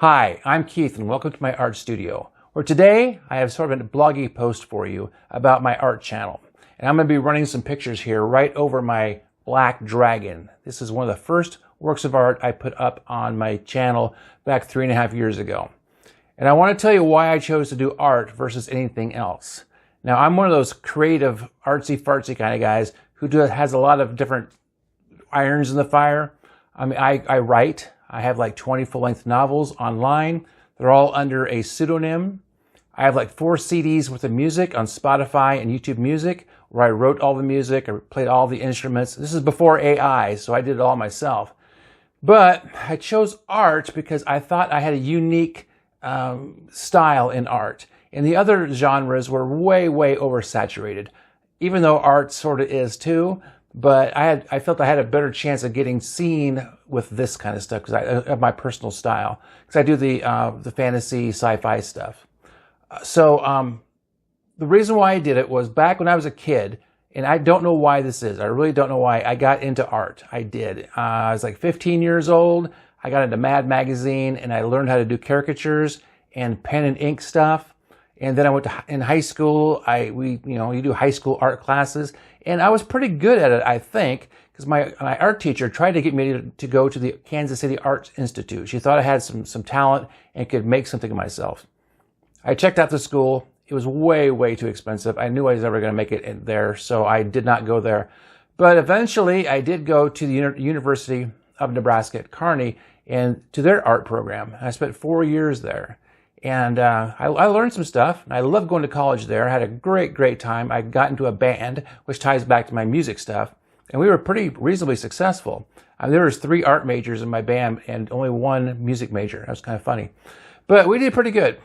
Hi, I'm Keith and welcome to my art studio, where today I have sort of a bloggy post for you about my art channel. And I'm going to be running some pictures here right over my black dragon. This is one of the first works of art I put up on my channel back 3.5 years ago. And I want to tell you why I chose to do art versus anything else. Now, I'm one of those creative, artsy-fartsy kind of guys who has a lot of different irons in the fire. I mean, I write. I have like 20 full-length novels online. They're all under a pseudonym. I have like 4 CDs worth of music on Spotify and YouTube Music, where I wrote all the music, I played all the instruments. This is before AI, so I did it all myself. But I chose art because I thought I had a unique style in art. And the other genres were way, way oversaturated, even though art sort of is too. But I felt I had a better chance of getting seen with this kind of stuff because of my personal style. Because I do the fantasy, sci-fi stuff. So the reason why I did it was back when I was a kid, and I don't know why this is. I really don't know why I got into art. I did. I was like 15 years old. I got into Mad Magazine, and I learned how to do caricatures and pen and ink stuff. And then I went to in high school. You do high school art classes, and I was pretty good at it, I think, because my art teacher tried to get me to go to the Kansas City Arts Institute. She thought I had some talent and could make something of myself. I checked out the school. It was way, way too expensive. I knew I was never going to make it in there, so I did not go there. But eventually, I did go to the University of Nebraska at Kearney and to their art program. I spent 4 years there. And I learned some stuff. I loved going to college there. I had a great, great time. I got into a band, which ties back to my music stuff. And we were pretty reasonably successful. There was 3 art majors in my band and only 1 music major. That was kind of funny. But we did pretty good.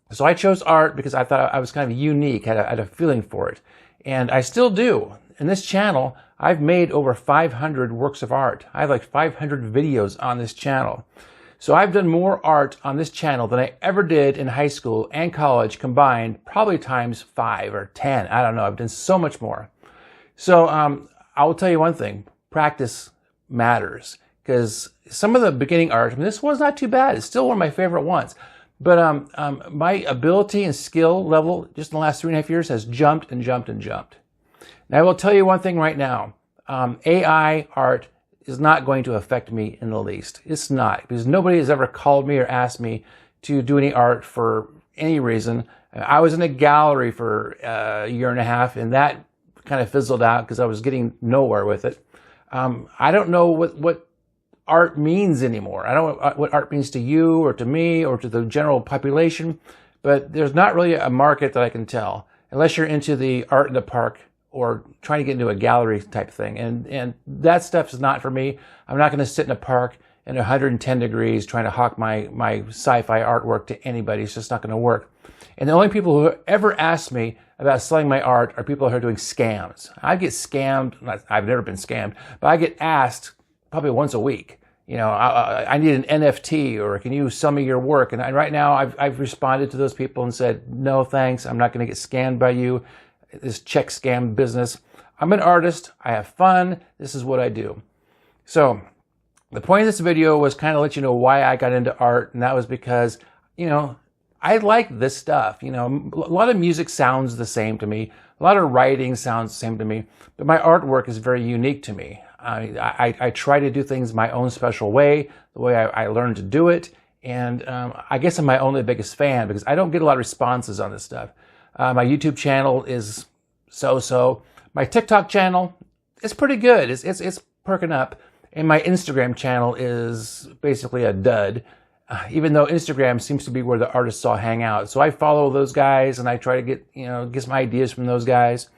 So I chose art because I thought I was kind of unique, had a feeling for it. And I still do. In this channel, I've made over 500 works of art. I have like 500 videos on this channel. So I've done more art on this channel than I ever did in high school and college combined, probably times 5 or 10. I don't know. I've done so much more. So I will tell you one thing. Practice matters. Because some of the beginning art, this one's not too bad. It's still one of my favorite ones. But my ability and skill level just in the last 3.5 years has jumped and jumped and jumped. Now I will tell you one thing right now. AI art is not going to affect me in the least. It's not, because nobody has ever called me or asked me to do any art for any reason. I was in a gallery for a 1.5 years, and that kind of fizzled out because I was getting nowhere with it. I don't know what art means anymore. I don't know what art means to you or to me or to the general population, but there's not really a market that I can tell, unless you're into the art in the park or trying to get into a gallery type thing. And that stuff is not for me. I'm not going to sit in a park in 110 degrees trying to hawk my sci-fi artwork to anybody. It's just not going to work. And the only people who ever ask me about selling my art are people who are doing scams. I get scammed. I've never been scammed, but I get asked probably once a week. You know, I need an NFT, or can you sell me your work? And right now I've responded to those people and said, no, thanks. I'm not going to get scammed by you. This check scam business. I'm an artist. I have fun. This is what I do. So the point of this video was kind of let you know why I got into art. And that was because, you know, I like this stuff. You know, a lot of music sounds the same to me. A lot of writing sounds the same to me. But my artwork is very unique to me. I try to do things my own special way, the way I learned to do it. And I guess I'm my only biggest fan because I don't get a lot of responses on this stuff. My YouTube channel is so-so. My TikTok channel is pretty good. It's perking up. And my Instagram channel is basically a dud, even though Instagram seems to be where the artists all hang out. So I follow those guys and I try to get some ideas from those guys.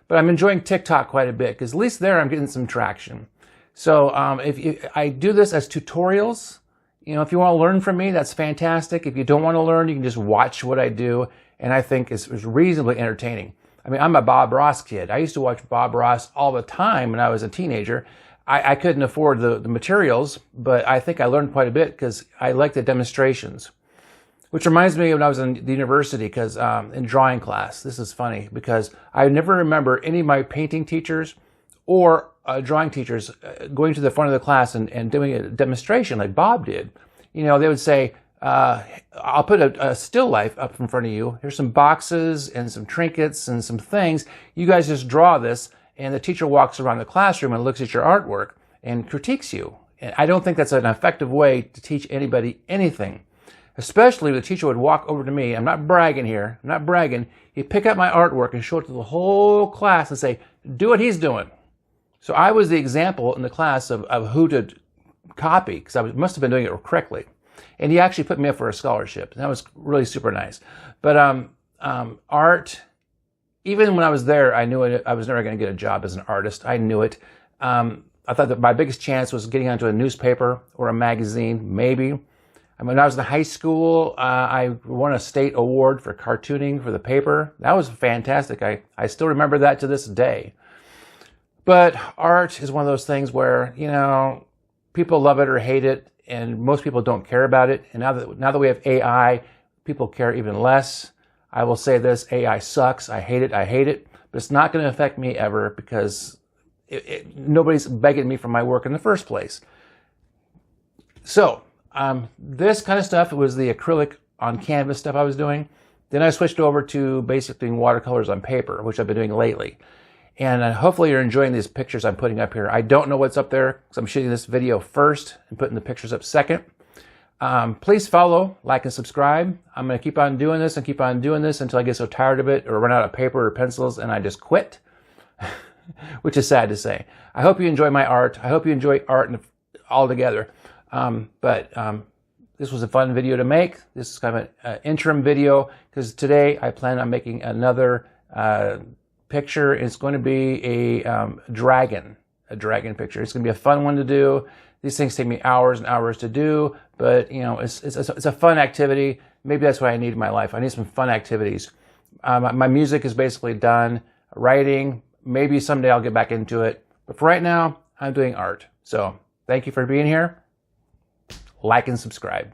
But I'm enjoying TikTok quite a bit because at least there I'm getting some traction. So I do this as tutorials. You know, if you want to learn from me, that's fantastic. If you don't want to learn, you can just watch what I do. And I think it's reasonably entertaining. I mean, I'm a Bob Ross kid. I used to watch Bob Ross all the time when I was a teenager. I couldn't afford the materials, but I think I learned quite a bit because I like the demonstrations. Which reminds me of when I was in the university, because in drawing class, this is funny, because I never remember any of my painting teachers or drawing teachers going to the front of the class and doing a demonstration like Bob did. You know, they would say, I'll put a still life up in front of you. Here's some boxes and some trinkets and some things. You guys just draw this, and the teacher walks around the classroom and looks at your artwork and critiques you. And I don't think that's an effective way to teach anybody anything, especially if the teacher would walk over to me. I'm not bragging here. I'm not bragging. He'd pick up my artwork and show it to the whole class and say, do what he's doing. So I was the example in the class of who to copy, because I must have been doing it correctly. And he actually put me up for a scholarship. That was really super nice. But art, even when I was there, I knew I was never going to get a job as an artist. I knew it. I thought that my biggest chance was getting onto a newspaper or a magazine, maybe. When I was in high school, I won a state award for cartooning for the paper. That was fantastic. I still remember that to this day. But art is one of those things where, you know, people love it or hate it, and most people don't care about it. And now that we have AI, people care even less. I will say this, AI sucks. I hate it. But it's not going to affect me ever, because nobody's begging me for my work in the first place. So this kind of stuff, it was the acrylic on canvas stuff I was doing. Then I switched over to basically doing watercolors on paper, which I've been doing lately. And hopefully you're enjoying these pictures I'm putting up here. I don't know what's up there, because I'm shooting this video first and putting the pictures up second. Please follow, like, and subscribe. I'm going to keep on doing this and keep on doing this until I get so tired of it or run out of paper or pencils and I just quit, which is sad to say. I hope you enjoy my art. I hope you enjoy art altogether. This was a fun video to make. This is kind of an interim video, because today I plan on making another picture. It's going to be a dragon picture. It's going to be a fun one to do. These things take me hours and hours to do, but you know, it's a fun activity. Maybe that's what I need in my life. I need some fun activities. My music is basically done. Writing, maybe someday I'll get back into it. But for right now, I'm doing art. So thank you for being here. Like and subscribe.